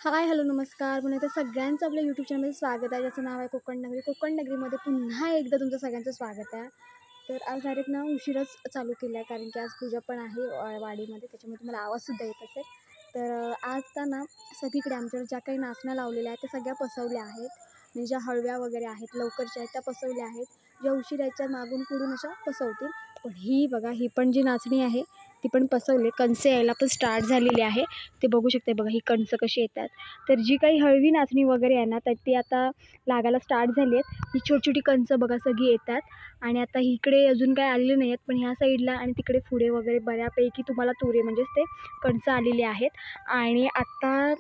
Hi hello नमस्कार पुन्हा एकदा सगळ्यांचं आपल्या यूट्यूब चॅनलमध्ये स्वागत आहे, ज्याचं नाव आहे कोकण नगरी. कोकण नगरीमध्ये पुन्हा एकदा तुमचं सगळ्यांचं स्वागत आहे. तर आज डायरेक्ट ना उशीरच चालू केलं आहे, कारण की आज पूजा पण आहे वाडीमध्ये, त्याच्यामुळे तुम्हाला आवाजसुद्धा येत असेल. तर आता ना सगळीकडे आमच्याकडे ज्या काही नाचण्या लावलेल्या आहेत त्या सगळ्या पसवल्या आहेत. म्हणजे ज्या हळव्या वगैरे आहेत लवकरच्या आहेत त्या पसवल्या आहेत, ज्या उशिराच्या मागून पुढून अशा पसवतील. पण ही बघा, ही पण जी नाचणी आहे ती पण पसवली, कणसे यायला पण स्टार्ट झालेली आहे. ते बघू शकते बघा, ही कणसं कशी येतात. तर जी काही हळवी नाचणी वगैरे आहे ना, तर ती आता लागायला स्टार्ट झाली आहेत. ही छोटी छोटी कणसं बघा सगळी येतात. आणि आता इकडे अजून काही आलेले नाही आहेत, पण ह्या साईडला आणि तिकडे पुढे वगैरे बऱ्यापैकी तुम्हाला तुरे म्हणजेच ते कणसं आलेली आहेत. आणि आत्ता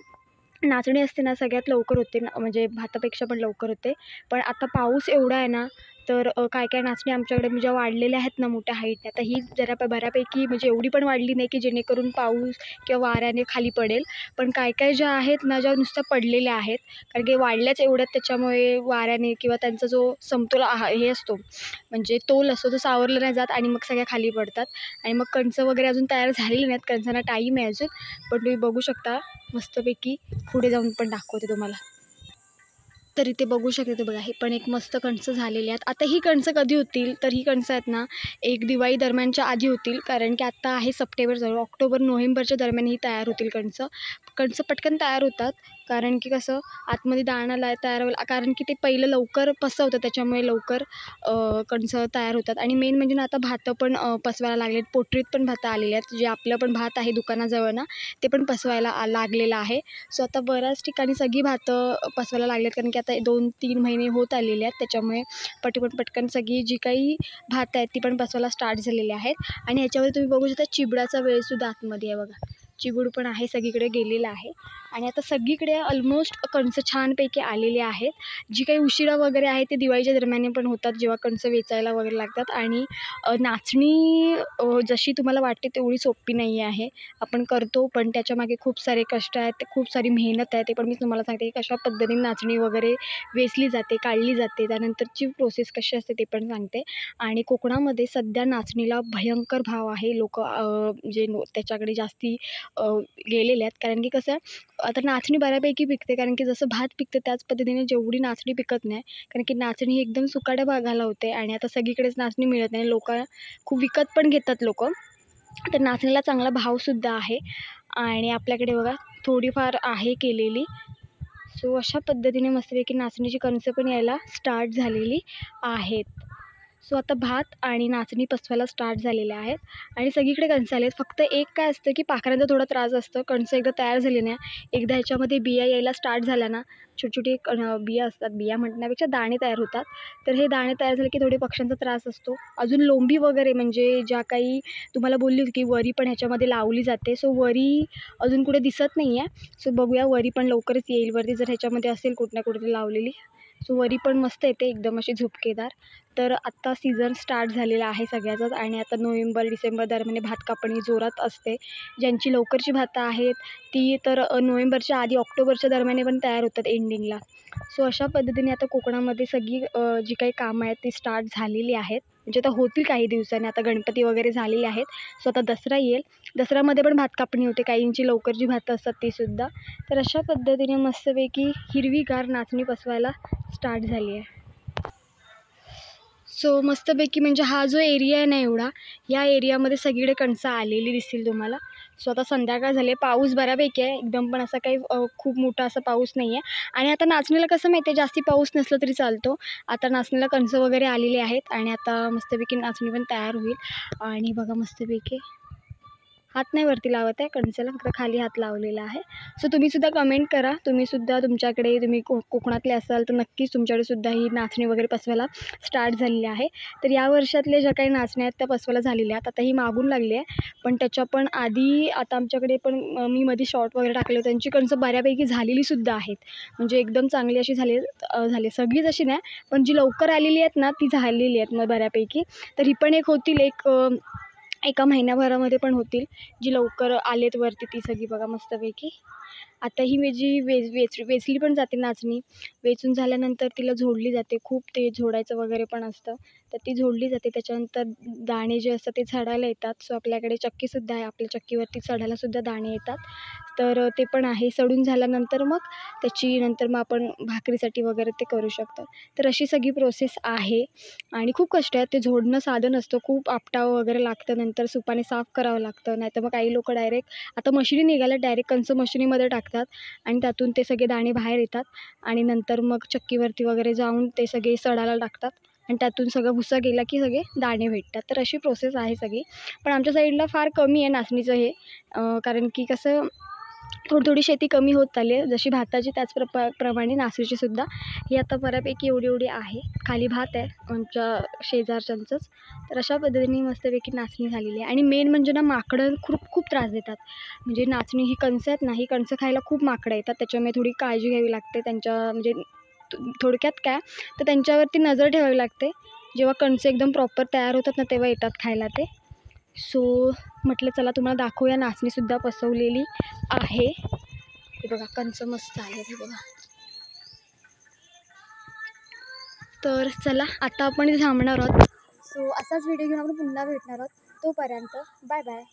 नाचणी असते ना सगळ्यात लवकर होते ना, म्हणजे भातापेक्षा पण लवकर होते. पण आता पाऊस एवढा आहे ना, तर काय काय नाचणी आमच्याकडे म्हणजे वाढलेल्या आहेत ना मोठ्या हाईटने, आता ही जरा बऱ्यापैकी म्हणजे एवढी पण वाढली नाही की जेणेकरून पाऊस किंवा वाऱ्याने खाली पडेल. पण काय काय ज्या आहेत ना, ज्या नुसत्या पडलेल्या आहेत, कारण की वाढल्याच एवढ्यात, त्याच्यामुळे वाऱ्याने किंवा त्यांचा जो समतोल हे असतो म्हणजे तोल असतो तो सावरला नाही जात आणि मग सगळ्या खाली पडतात. आणि मग कणसं वगैरे अजून तयार झालेली नाहीत, कणसांना टाईम आहे अजून. पण तुम्ही बघू शकता मस्तपैकी, पुढे जाऊन पण दाखवते तुम्हाला. तर इथे बघू शकते बघा, हे पण एक मस्त कणसं झालेली आहेत. आता ही कणसं कधी होतील, तर ही कणसं आहेत ना एक दिवाळी दरम्यानच्या आधी होतील, कारण की आत्ता आहे सप्टेंबर चालू, ऑक्टोबर नोव्हेंबरच्या दरम्यान ही तयार होतील कणसं. कणसं पटकन तयार होतात, कारण की कसं आतमध्ये दाणा तयार होईल, कारण की ते पहिलं लवकर पसवतं, त्याच्यामुळे लवकर कणसं तयार होतात. आणि मेन म्हणजे ना आता भातं पण पसवायला लागलेत, पोटरीत पण भातं आलेले आहेत. जे आपलं पण भात आहे दुकानाजवळ ना, ते पण पसवायला लागलेलं आहे. सो आता बऱ्याच ठिकाणी सगळी भातं पसवायला लागलेत, कारण की आता 2-3 महिने होत आलेले आहेत, त्याच्यामुळे पटकन सगळी जी काही भातं आहेत ती पण पसवायला स्टार्ट झालेली आहेत. आणि ह्याच्यावर तुम्ही बघू शकता चिबडाचा वेळसुद्धा आतमध्ये आहे बघा, चिबूड पण आहे, सगळीकडे गेलेला आहे. आणि आता सगळीकडे ऑलमोस्ट कणसं छानपैकी आलेले आहेत. जी काही उशिरा वगैरे आहे ते दिवाळीच्या दरम्यान पण होतात, जेव्हा कणसं वेचायला वगैरे लागतात. आणि नाचणी जशी तुम्हाला वाटते तेवढी सोपी नाही आहे. आपण करतो, पण त्याच्यामागे खूप सारे कष्ट आहेत, खूप सारी मेहनत आहे. ते पण मी तुम्हाला सांगते की कशा पद्धतीने नाचणी वगैरे वेचली जाते, काढली जाते, त्यानंतरची प्रोसेस कशी असते ते पण सांगते. आणि कोकणामध्ये सध्या नाचणीला भयंकर भाव आहे. लोकं म्हणजे त्याच्याकडे जास्ती गेलेले आहेत, कारण की कसं आता नाचणी बऱ्यापैकी पिकते, कारण की जसं भात पिकते त्याच पद्धतीने जेवढी नाचणी पिकत नाही, कारण की नाचणी ही एकदम सुकाट्या भागाला होते. आणि आता सगळीकडेच नाचणी मिळत नाही, लोकं खूप विकत पण घेतात लोकं. तर नाचणीला चांगला भावसुद्धा आहे. आणि आपल्याकडे बघा थोडीफार आहे केलेली. सो अशा पद्धतीने मस्तपैकी नाचणीची कणसं पण यायला स्टार्ट झालेली आहेत. सो आता भात आणि नाचणी पसवायला स्टार्ट झालेल्या आहेत आणि सगळीकडे कणसं आले आहेत. फक्त एक काय असतं की पाखरांचा थोडा त्रास असतो. कणसं एकदा तयार झाली ना, एकदा ह्याच्यामध्ये बिया यायला स्टार्ट झाल्या ना, छोटी-छोटी बिया असतात, बिया म्हणण्यापेक्षा दाणे तयार होतात. तर हे दाणे तयार झाले की थोडे पक्ष्यांचा त्रास असतो. अजून लोंबी वगैरे म्हणजे ज्या काही तुम्हाला बोलली होती की वरी पण ह्याच्यामध्ये लावली जाते. सो वरी अजून कुठे दिसत नाही आहे. सो बघूया, वरी पण लवकरच येईल. वरती जर ह्याच्यामध्ये असेल कुठे ना कुठे लावलेली, सो वरी पण मस्त येते एकदम अशी झुपकेदार. तर आत्ता सीझन स्टार्ट झालेला आहे सगळ्याचाच. आणि आता नोव्हेंबर-डिसेंबर दरम्यान भात कापणी जोरात असते. ज्यांची लवकरची भातं आहेत ती तर नोव्हेंबरच्या आधी ऑक्टोबरच्या दरम्यान पण तयार होतात एंडिंगला. सो अशा पद्धतीने आता कोकणामध्ये सगळी जी काही कामं आहेत ती स्टार्ट झालेली आहेत, म्हणजे आता होतील काही दिवसांनी. आता गणपती वगैरे झालेले आहेत. सो आता दसरा येईल, दसऱ्यामध्ये पण भात कापणी होते, काहींची लवकरची भातं असतात तीसुद्धा. तर अशा पद्धतीने मस्तपैकी हिरवीगार नाचणी पसवायला स्टार्ट झाली आहे. सो मस्तपैकी म्हणजे हा जो एरिया आहे ना एवढा, या एरियामध्ये सगळीकडे कणसं आलेली दिसतील तुम्हाला. सो आता संध्याकाळ झाली आहे, पाऊस बऱ्यापैकी आहे एकदम, पण असा काही खूप मोठा असा पाऊस नाही आहे. आणि आता नाचणीला कसं माहिती आहे, जास्ती पाऊस नसला तरी चालतो. आता नाचणीला कणसं वगैरे आलेली आहेत आणि आता मस्तपैकी नाचणी पण तयार होईल. आणि बघा मस्तपैकी हात नाही वरती लावत आहे कणसेला, फक्त खाली हात लावलेला आहे. सो तुम्हीसुद्धा कमेंट करा, तुम्हीसुद्धा तुमच्याकडे तुम्ही कोकणातले असाल तर नक्कीच तुमच्याकडेसुद्धा ही नाचणी वगैरे पसवायला स्टार्ट झालेली आहे. तर या वर्षातल्या ज्या काही नाचण्या आहेत त्या पसवायला झालेल्या आहेत. आता ही मागून लागली आहे, पण त्याच्या पण आधी आता आमच्याकडे पण मी मध्ये शॉर्ट वगैरे टाकले होते, त्यांची कणसं बऱ्यापैकी झालेलीसुद्धा आहेत. म्हणजे एकदम चांगली अशी झाली सगळीच अशी नाही, पण जी लवकर आलेली आहेत ना ती झालेली आहेत मग बऱ्यापैकी. तर ही पण एक होतील, एका महिन्याभरामध्ये पण होतील. जी लवकर आलेत वरती ती सगळी बघा मस्तपैकी. आता ही जी वेचली पण जाते नाचणी, वेचून झाल्यानंतर तिला झोडली जाते. खूप ते झोडायचं वगैरे पण असतं, तर ती झोडली जाते. त्याच्यानंतर दाणे जे असतात ते चढायला येतात. सो आपल्याकडे चक्कीसुद्धा आहे. आपल्या चक्कीवरती चढायलासुद्धा दाणे येतात. तर ते पण आहे. सडून झाल्यानंतर मग नंतर मग आपण भाकरीसाठी वगैरे ते करू शकतो. तर अशी सगळी प्रोसेस आहे आणि खूप कष्ट आहे. ते झोडणं साधं नसतं. खूप आपटावं वगैरे लागतं. नंतर सुपाने साफ करावं लागतं. नाहीतर मग काही लोकं डायरेक्ट आता मशिनी निघाल्या, डायरेक्ट कंच मशिनीमध्ये टाकतात आणि त्यातून ते सगळे दाणे बाहेर येतात आणि नंतर मग चक्कीवरती वगैरे जाऊन ते सगळे सडायला टाकतात आणि त्यातून सगळं भुसा गेला की सगळे दाणे भेटतात. तर अशी प्रोसेस आहे सगळी. पण आमच्या साईडला फार कमी आहे नाचणीचं हे, कारण की कसं थोडी शेती कमी होत चालली आहे. जशी भाताची त्याच प्रमाणे नाचणीचीसुद्धा ही आता बऱ्यापैकी एवढी आहे. खाली भात आहे आमच्या शेजारच्यांचंच. तर अशा पद्धतीने मस्तपैकी नाचणी झालेली आहे आणि मेन म्हणजे ना माकडं खूप त्रास देतात. म्हणजे नाचणी ही कणसं आहेत ना, ही कणसं खायला खूप माकडं येतात. त्याच्यामुळे थोडी काळजी घ्यावी लागते त्यांच्या म्हणजे थोडक्यात काय तर त्यांच्यावरती नजर ठेवावी लागते. जेव्हा कणसं एकदम प्रॉपर तयार होतात ना, तेव्हा येतात खायला ते. सो म्हटलं चला तुम्हाला दाखवूया. नाचणीसुद्धा पसवलेली आहे. हे बघा कंच मस्त आहे हे बघा. तर चला आता आपण इथे थांबणार आहोत. सो असाच व्हिडिओ घेऊन आपण पुन्हा भेटणार आहोत. तोपर्यंत बाय बाय.